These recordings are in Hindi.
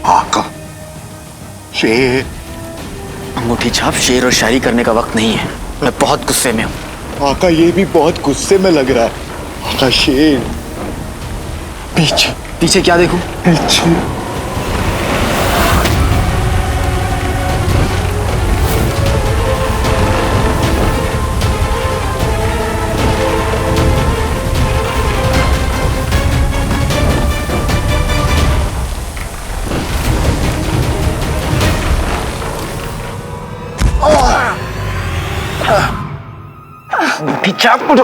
आका, शेर। अंगूठी छाप, शेर और शायरी करने का वक्त नहीं है। मैं बहुत गुस्से में हूँ। आका ये भी बहुत गुस्से में लग रहा है। आका शेर। पीछे। पीछे क्या देखूं? पीछे। अंगूठी छाप मुझे।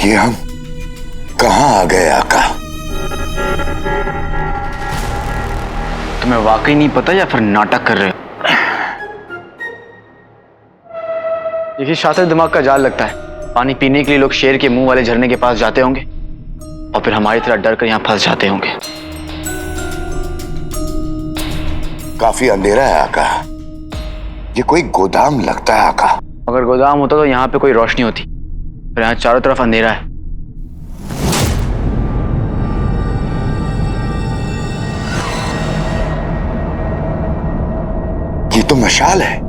ये हम कहाँ आ गए आका? तुम्हें वाकई नहीं पता या फिर नाटक कर रहे हो? देखिए, शातिर दिमाग का जाल लगता है। पानी पीने के लिए लोग शेर के मुंह वाले झरने के पास जाते होंगे और फिर हमारी तरह डर कर यहाँ फंस जाते होंगे। काफी अंधेरा है आका। ये कोई गोदाम लगता है आका। अगर गोदाम होता तो यहाँ पे कोई रोशनी होती, पर यहाँ चारों तरफ अंधेरा है। ये तो मशाल है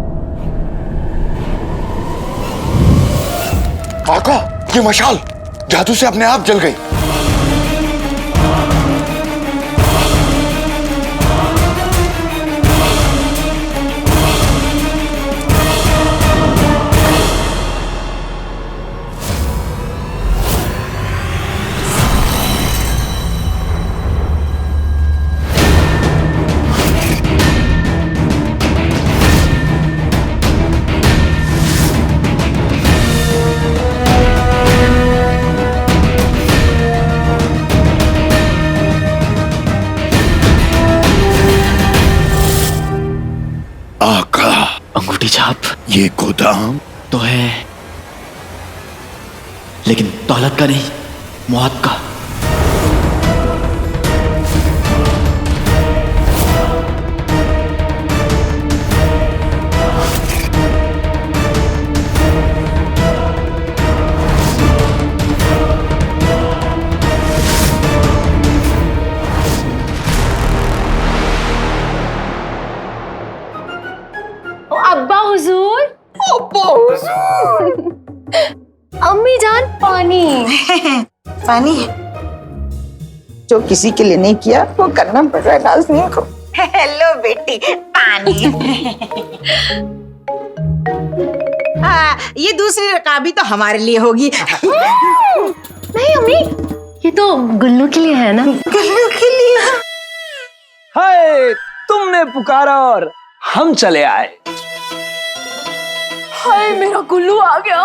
आका। ये मशाल जादू से अपने आप जल गई। आका, अंगूठी छाप ये गोदाम तो है, लेकिन दौलत का नहीं, मौत का। अब्बा हुजूर। अब्बा हुजूर। अम्मी जान, पानी। पानी जो किसी के लिए नहीं किया वो करना पड़ रहा है नाज़नीन को। हेलो बेटी, पानी। हाँ, ये दूसरी रकाबी तो हमारे लिए होगी। नहीं अम्मी, ये तो गुल्लू के लिए है ना। गुल्लू के लिए? हाय, तुमने पुकारा और हम चले आए। हाय, मेरा गुल्लू आ गया।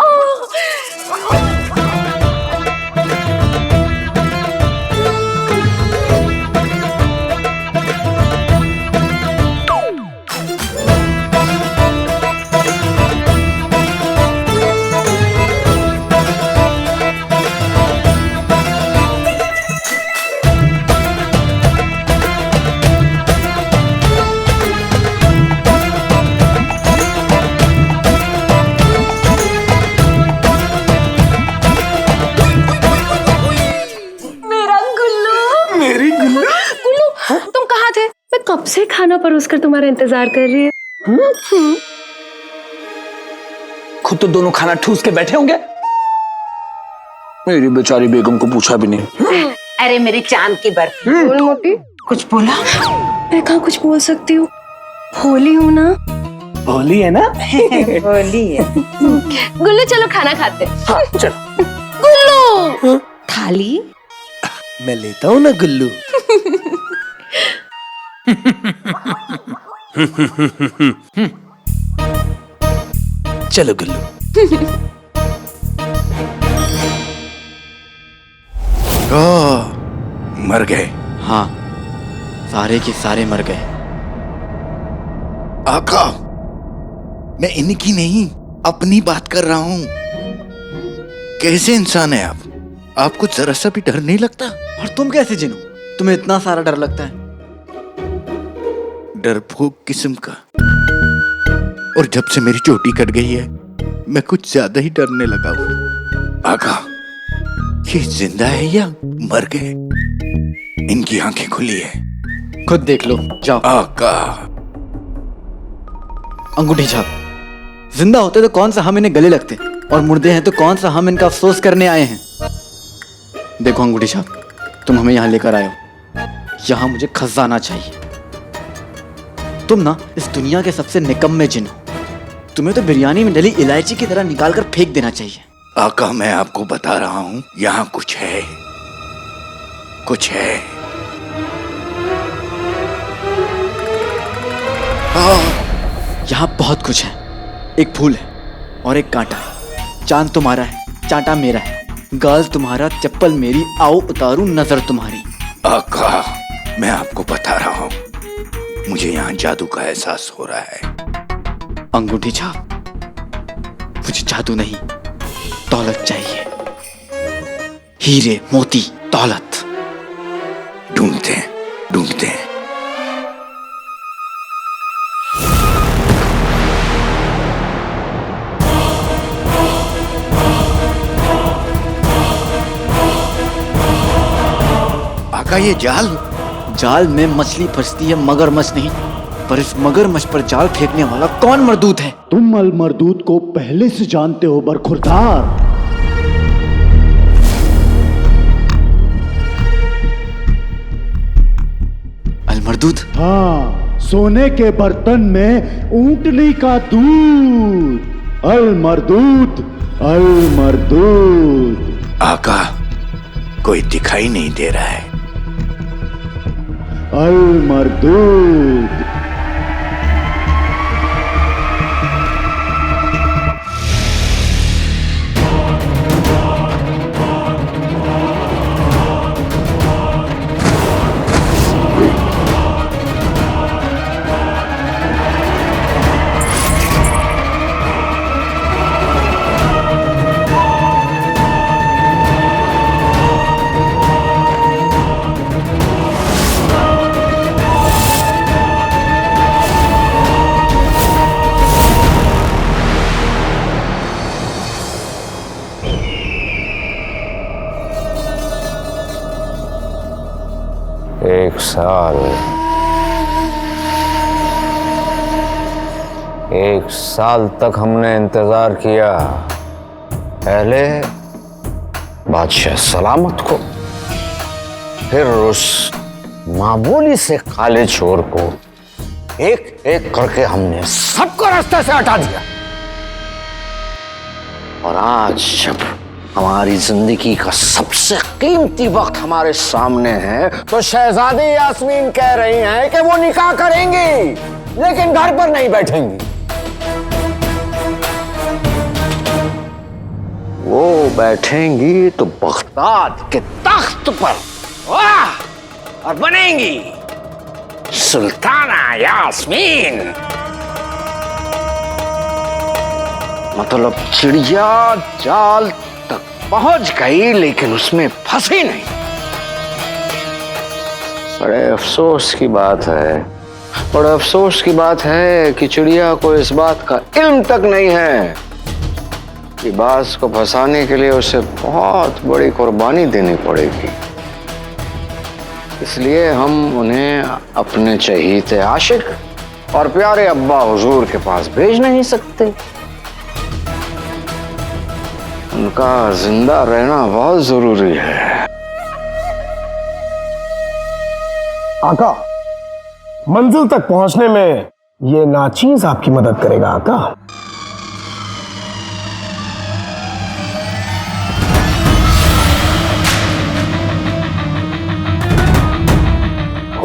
कब से खाना परोसकर तुम्हारा इंतजार कर रही है। खुद तो दोनों खाना ठूस के बैठे होंगे। मेरी बेचारी बेगम को पूछा भी नहीं। अरे मेरी चांद की बर्फी। बोल मोटी। कुछ बोला? मैं कहाँ कुछ बोल सकती हूँ, होली हूँ ना। होली है ना। होली है। गुल्लू चलो खाना खाते। हाँ चलो। गुल्लू थाली। मैं लेता हूँ ना गुल्लू। चलो गुल्लू। मर गए। हाँ, सारे के सारे मर गए। आका, मैं इनकी नहीं अपनी बात कर रहा हूं। कैसे इंसान है आप? आपको जरा सा भी डर नहीं लगता? और तुम कैसे जिनो? तुम्हें इतना सारा डर लगता है? डरपोक किस्म का। और जब से मेरी चोटी कट गई है मैं कुछ ज्यादा ही डरने लगा हूं। आका, ये जिंदा है या मर गए? इनकी आंखें खुली है। खुद देख लो, जाओ। आका, अंगूठी छाप। जिंदा होते तो कौन सा हम इन्हें गले लगते, और मुर्दे हैं तो कौन सा हम इनका अफसोस करने आए हैं। देखो अंगूठी छाप, तुम हमें यहाँ लेकर आए हो। यहाँ मुझे खजाना चाहिए। तुम ना इस दुनिया के सबसे निकम्मे जिन हो। तुम्हें तो बिरयानी में डली इलायची की तरह निकाल कर फेंक देना चाहिए। आका, मैं आपको बता रहा हूं, यहाँ कुछ है, कुछ है। यहाँ बहुत कुछ है। एक फूल है और एक कांटा है। चांद तुम्हारा है, चांटा मेरा है। गाल तुम्हारा, चप्पल मेरी, आओ उतारूं नजर तुम्हारी। आका, मैं आपको बता रहा हूं, मुझे यहाँ जादू का एहसास हो रहा है। अंगूठी छाप, मुझे जादू नहीं, दौलत चाहिए। हीरे, मोती, दौलत। ढूंढते हैं, ढूंढते हैं। आका, ये जाल जाल में मछली फंसती है, मगरमच्छ नहीं। पर इस मगरमच्छ पर जाल फेंकने वाला कौन मर्दूत है? तुम अल मरदूत को पहले से जानते हो बरखुरदार। अल मर्दूत? हाँ, सोने के बर्तन में ऊंटनी का दूध। अल मरदूत, अल मरदूत। आका, कोई दिखाई नहीं दे रहा है। अल मरदूत। एक साल तक हमने इंतजार किया। पहले बादशाह सलामत को, फिर उस मामूली से काले चोर को एक एक करके हमने सबको रास्ते से हटा दिया। और आज जब हमारी जिंदगी का सबसे कीमती वक्त हमारे सामने है तो शहजादी यास्मीन कह रही हैं कि वो निकाह करेंगी लेकिन घर पर नहीं बैठेंगी। वो बैठेंगी तो बगदाद के तख्त पर, वाह, और बनेंगी सुल्ताना यास्मीन। मतलब चिड़िया जाल तक पहुंच गई लेकिन उसमें फंसी नहीं। बड़े अफसोस की बात है, बड़े अफसोस की बात है कि चिड़िया को इस बात का इल्म तक नहीं है कि बाज को फंसाने के लिए उसे बहुत बड़ी कुर्बानी देनी पड़ेगी। इसलिए हम उन्हें अपने चहीते आशिक और प्यारे अब्बा हुजूर के पास भेज नहीं सकते। उनका जिंदा रहना बहुत जरूरी है। आका, मंजिल तक पहुंचने में ये नाचीज आपकी मदद करेगा आका।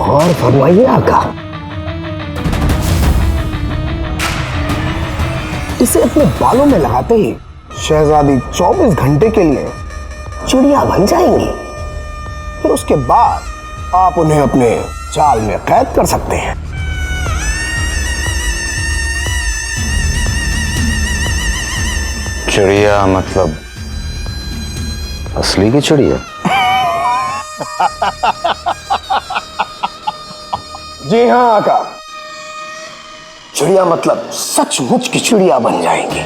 और फरमाइए आका। इसे अपने बालों में लगाते ही शहजादी 24 घंटे के लिए चिड़िया बन जाएंगी। फिर उसके बाद आप उन्हें अपने जाल में कैद कर सकते हैं। चिड़िया मतलब असली की चिड़िया? जी हाँ आका, चिड़िया मतलब सचमुच की चिड़िया बन जाएंगी।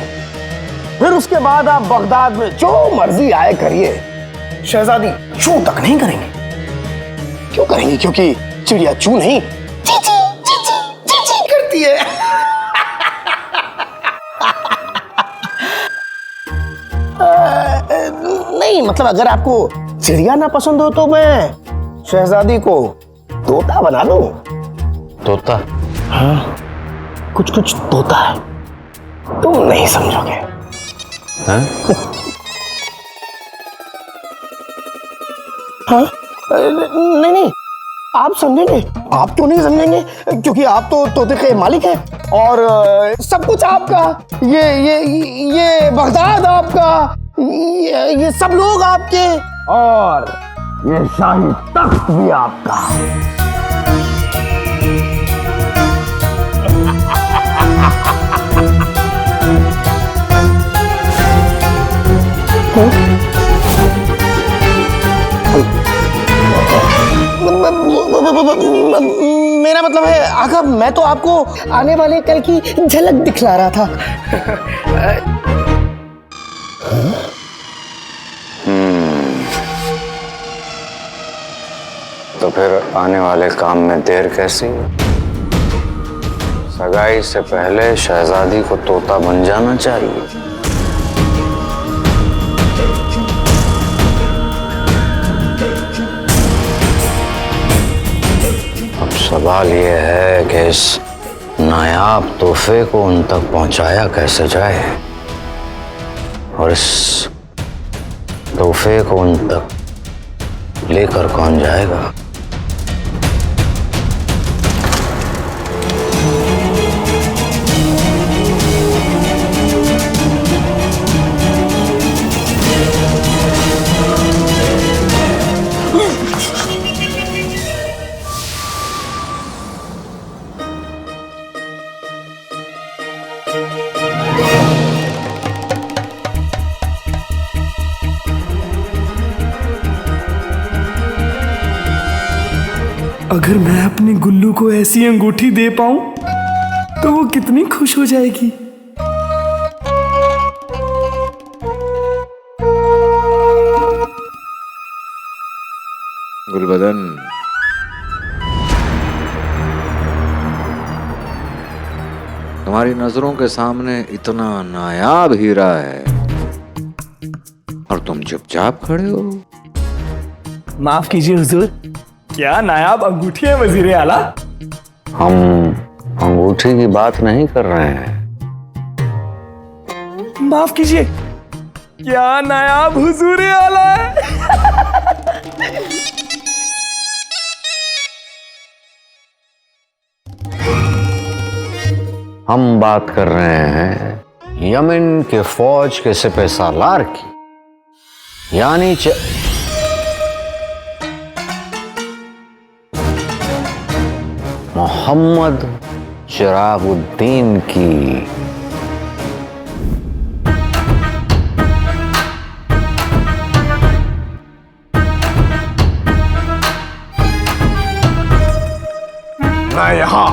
फिर उसके बाद आप बगदाद में जो मर्जी आए करिए, शहजादी चू तक नहीं करेंगे। क्यों करेंगी? क्योंकि चिड़िया चू नहीं चींची चींची चींची करती है। नहीं मतलब अगर आपको चिड़िया ना पसंद हो तो मैं शहजादी को तोता बना दूं। तोता? हाँ, कुछ कुछ तोता है, तुम नहीं समझोगे। हैं? हाँ? नहीं नहीं, आप समझेंगे। आप क्यों नहीं समझेंगे? क्योंकि आप तो तोते के मालिक हैं और सब कुछ आपका। ये बगदाद आपका, ये सब लोग आपके, और ये शाही तख्त भी आपका। मेरा मतलब है आका, मैं तो आपको आने वाले कल की झलक दिखला रहा था। तो फिर आने वाले काम में देर कैसी? सगाई से पहले शहजादी को तोता बन जाना चाहिए। अब सवाल यह है कि इस नायाब तोहफे को उन तक पहुंचाया कैसे जाए, और इस तोहफे को उन तक लेकर कौन जाएगा? अगर मैं अपनी गुल्लू को ऐसी अंगूठी दे पाऊं तो वो कितनी खुश हो जाएगी। गुलबदन, तुम्हारी नजरों के सामने इतना नायाब हीरा है और तुम चुपचाप खड़े हो। माफ कीजिए हुजूर, क्या नायाब अंगूठी है वजीर आला? हम अंगूठी की बात नहीं कर रहे हैं। माफ कीजिए, क्या नायाब हुजूर आला है? हम बात कर रहे हैं यमन के फौज के सिपह सालार की, यानी मोहम्मद चिरागुद्दीन की। मैं यहां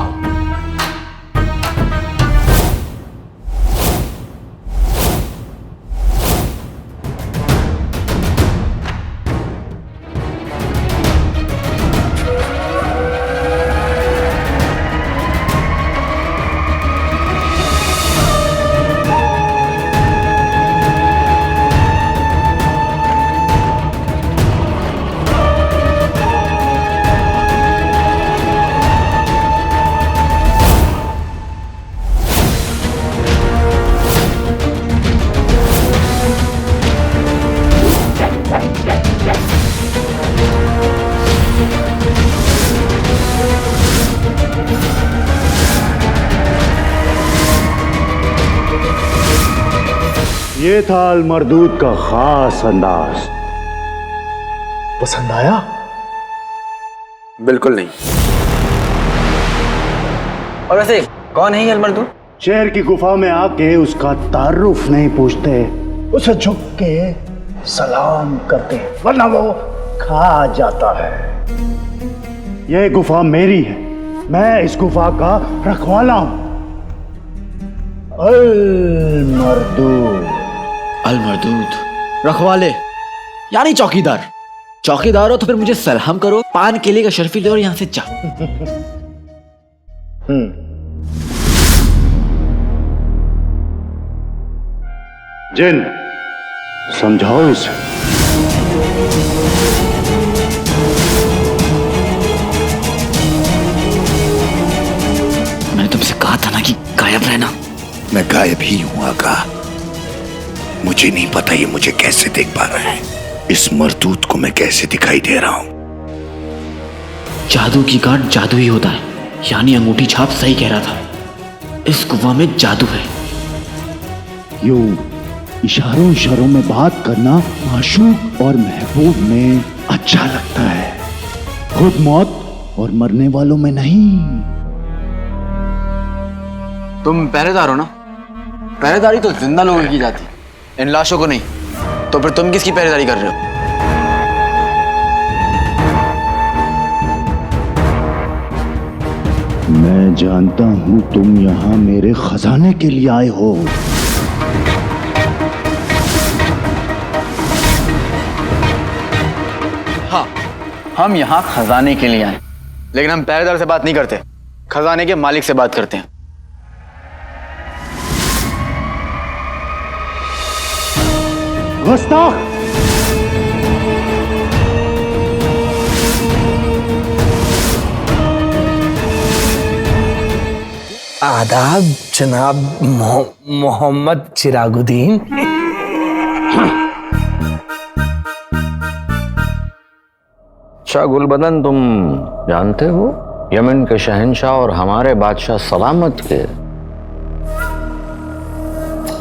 ये था अल मरदूद का खास अंदाज। पसंद आया? बिल्कुल नहीं। और वैसे कौन है ये अल मरदूद? शेर की गुफा में आके उसका तारुफ नहीं पूछते, उसे झुक के सलाम करते हैं, वरना वो खा जाता है। ये गुफा मेरी है, मैं इस गुफा का रखवाला हूं। अल मरदूद। अल मरदूद, रखवाले यानी चौकीदार। चौकीदार हो तो फिर मुझे सलाम करो, पान केले का शर्फी लो और यहां से जा। जिन, समझाओ इसे। मैंने तुमसे कहा था ना कि गायब रहना। मैं गायब ही हूं आका। मुझे नहीं पता ये मुझे कैसे देख पा रहा है। इस मरदूत को मैं कैसे दिखाई दे रहा हूं। जादू की गांठ जादू ही होता है, यानी अंगूठी छाप सही कह रहा था। इस गुफा में जादू है। यूं इशारों इशारों में बात करना माशूक और महबूब में अच्छा लगता है, खुद मौत और मरने वालों में नहीं। तुम पहरेदार हो ना? पहरेदारी तो जिंदा लोगों की जाती है, इन लाशों को नहीं। तो फिर तुम किसकी पहरेदारी कर रहे हो? मैं जानता हूं तुम यहां मेरे खजाने के लिए आए हो। हाँ, हम यहाँ खजाने के लिए आए, लेकिन हम पहरेदार से बात नहीं करते, खजाने के मालिक से बात करते हैं। गुस्ताख! आदाब जनाब मोहम्मद चिरागुद्दीन। अच्छा गुलबदन, तुम जानते हो यमन के शहंशाह और हमारे बादशाह सलामत के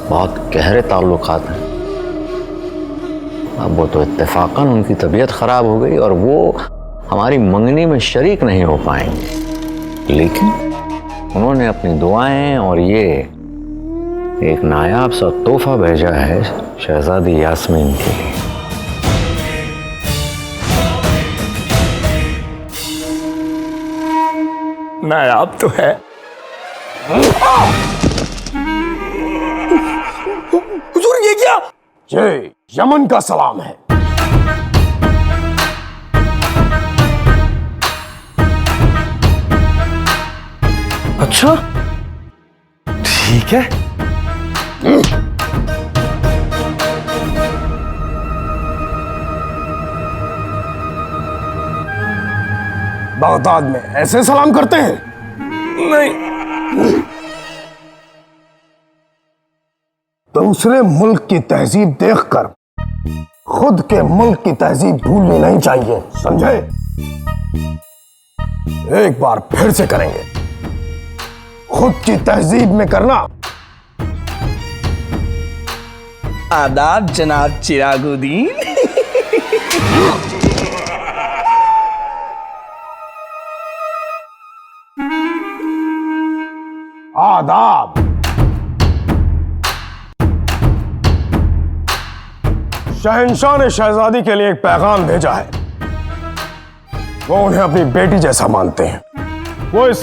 बहुत गहरे ताल्लुकात हैं। अब वो तो इत्तेफाकन उनकी तबीयत खराब हो गई और वो हमारी मंगनी में शरीक नहीं हो पाएंगे, लेकिन उन्होंने अपनी दुआएं और ये एक नायाब सा तोहफा भेजा है शहजादी यास्मीन के लिए। नायाब तो है। हुजूर ये क्या? ये यमन का सलाम है। अच्छा ठीक है। बगदाद में ऐसे सलाम करते हैं? नहीं, दूसरे मुल्क की तहजीब देखकर खुद के मुल्क की तहजीब भूलनी नहीं चाहिए, समझे? एक बार फिर से करेंगे। खुद की तहजीब में करना। आदाब जनाब चिरागुद्दीन। आदाब। शहंशाह ने शहजादी के लिए एक पैगाम भेजा है। वो उन्हें अपनी बेटी जैसा मानते हैं। वो इस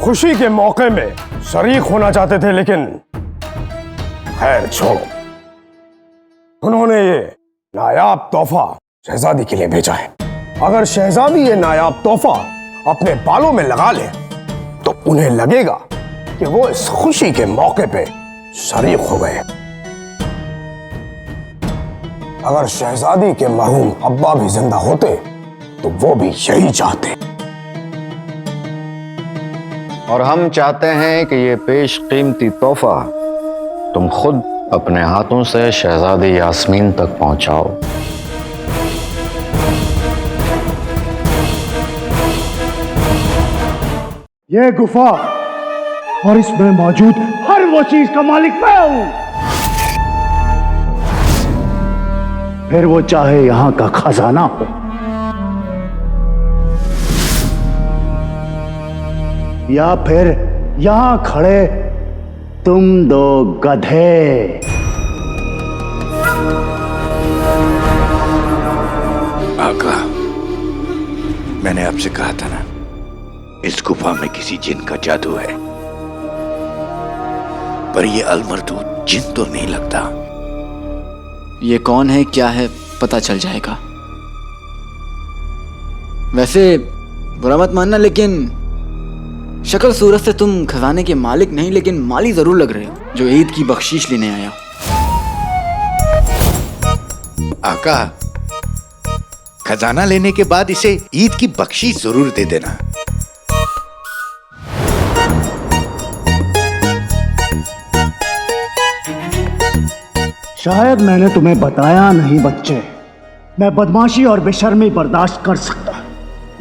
खुशी के मौके में शरीक होना चाहते थे, लेकिन खैर छोड़ो। उन्होंने ये नायाब तोहफा शहजादी के लिए भेजा है। अगर शहजादी ये नायाब तोहफा अपने बालों में लगा ले तो उन्हें लगेगा कि वो इस खुशी के मौके पे शरीक हो गए। अगर शहजादी के मरहूम अब्बा भी जिंदा होते तो वो भी यही चाहते। और हम चाहते हैं कि ये पेश कीमती तोहफा तुम खुद अपने हाथों से शहजादी यास्मीन तक पहुंचाओ। ये गुफा और इसमें मौजूद हर वो चीज का मालिक मैं हूं। फिर वो चाहे यहां का खजाना हो या फिर यहां खड़े तुम दो गधे। आका, मैंने आपसे कहा था ना, इस गुफा में किसी जिन का जादू है, पर ये अलमरदूत जिन तो नहीं लगता। ये कौन है, क्या है, पता चल जाएगा। वैसे बुरा मत मानना, लेकिन शक्ल सूरत से तुम खजाने के मालिक नहीं, लेकिन माली जरूर लग रहे हो, जो ईद की बख्शीश लेने आया। आका, खजाना लेने के बाद इसे ईद की बख्शीश जरूर दे देना। शायद मैंने तुम्हें बताया नहीं बच्चे, मैं बदमाशी और बेशर्मी बर्दाश्त कर सकता,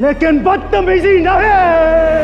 लेकिन बदतमीजी नहीं।